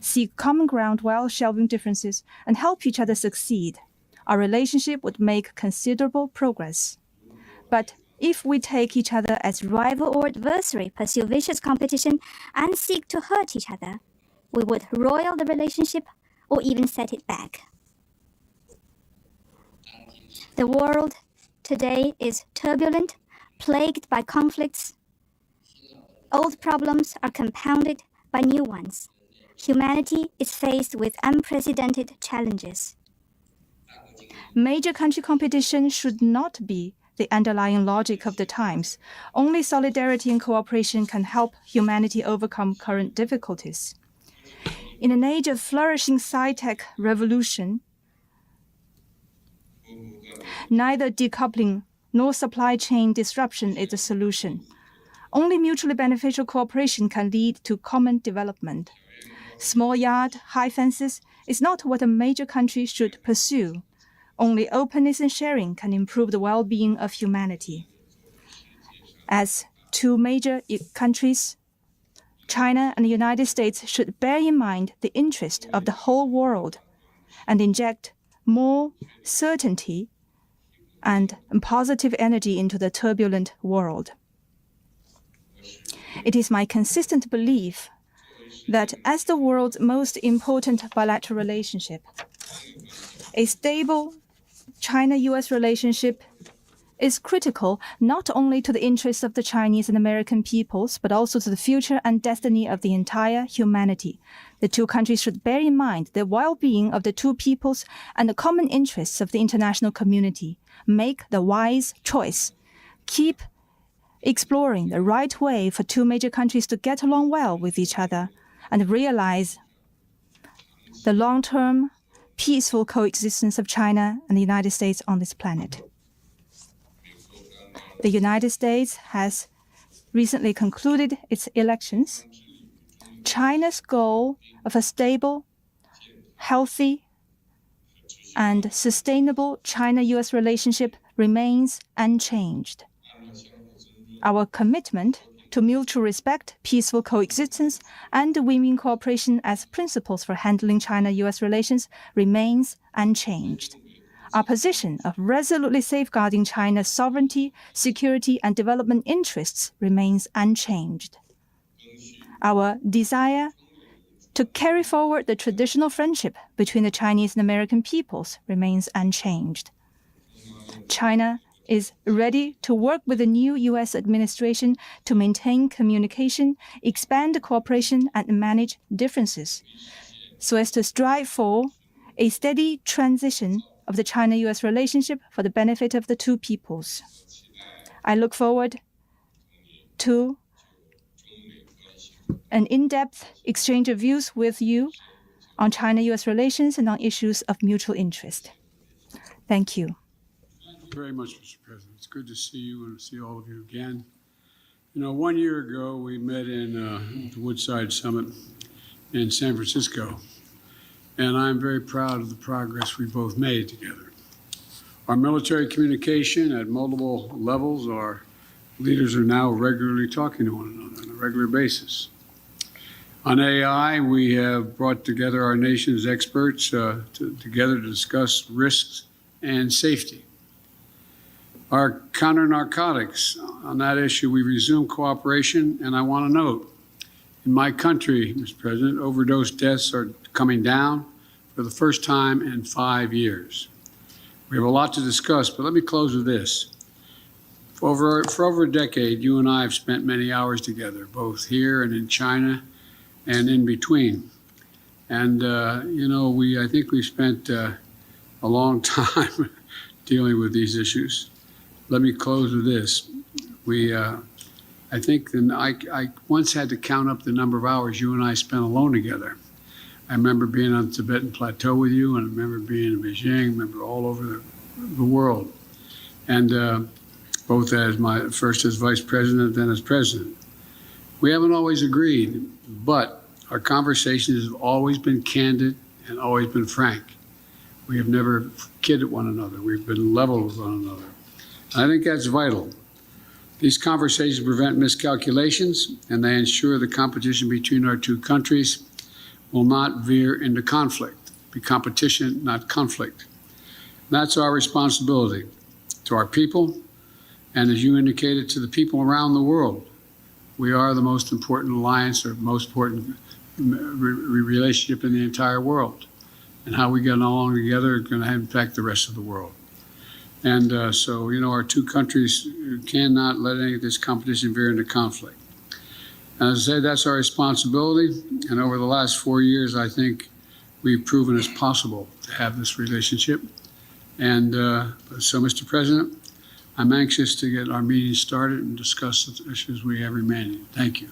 seek common ground while shelving differences, and help each other succeed, our relationship would make considerable progress. But if we take each other as rival or adversary, pursue vicious competition, and seek to hurt each other, we would roil the relationship or even set it back. The world today is turbulent, plagued by conflicts. Old problems are compounded by new ones. Humanity is faced with unprecedented challenges. Major country competition should not be the underlying logic of the times. Only solidarity and cooperation can help humanity overcome current difficulties. In an age of flourishing sci-tech revolution, neither decoupling nor supply chain disruption is a solution. Only mutually beneficial cooperation can lead to common development. Small yard, high fences is not what a major country should pursue. Only openness and sharing can improve the well-being of humanity. As two major countries, China and the United States should bear in mind the interest of the whole world and inject more certainty and positive energy into the turbulent world. It is my consistent belief that as the world's most important bilateral relationship, a stable China-US relationship is critical not only to the interests of the Chinese and American peoples, but also to the future and destiny of the entire humanity. The two countries should bear in mind the well-being of the two peoples and the common interests of the international community. Make the wise choice. Keep exploring the right way for two major countries to get along well with each other and realize the long-term peaceful coexistence of China and the United States on this planet. The United States has recently concluded its elections. China's goal of a stable, healthy, and sustainable China-US relationship remains unchanged. Our commitment to mutual respect, peaceful coexistence, and win-win cooperation as principles for handling China-US relations remains unchanged. Our position of resolutely safeguarding China's sovereignty, security, and development interests remains unchanged. Our desire to carry forward the traditional friendship between the Chinese and American peoples remains unchanged. China is ready to work with the new U.S. administration to maintain communication, expand cooperation, and manage differences, so as to strive for a steady transition of the China-US relationship for the benefit of the two peoples. I look forward to an in-depth exchange of views with you on China-US relations and on issues of mutual interest. Thank you. Thank you very much, Mr. President. It's good to see you and to see all of you again. You know, 1 year ago, we met in the Woodside Summit in San Francisco, and I'm very proud of the progress we both made together. Our military communication at multiple levels, our leaders are now regularly talking to one another on a regular basis. On AI, we have brought together our nation's experts together to discuss risks and safety. Our counter-narcotics, on that issue, we resumed cooperation, and I want to note, in my country, Mr. President, overdose deaths are coming down for the first time in 5 years. We have a lot to discuss, but let me close with this. For over a decade, you and I have spent many hours together, both here and in China and in between. And, you know, I think we spent a long time dealing with these issues. Let me close with this. I think I once had to count up the number of hours you and I spent alone together. I remember being on the Tibetan Plateau with you, and I remember being in Beijing, I remember all over the world. And both first as vice president, then as president. We haven't always agreed, but our conversations have always been candid and always been frank. We have never kidded one another. We've been level with one another. I think that's vital. These conversations prevent miscalculations, and they ensure the competition between our two countries will not veer into conflict, be competition, not conflict. That's our responsibility to our people, and as you indicated, to the people around the world. We are the most important alliance or most important relationship in the entire world. And how we get along together is going to impact the rest of the world. And so, our two countries cannot let any of this competition veer into conflict. And as I say, that's our responsibility. And over the last 4 years, I think we've proven it's possible to have this relationship. And so, Mr. President, I'm anxious to get our meeting started and discuss the issues we have remaining. Thank you.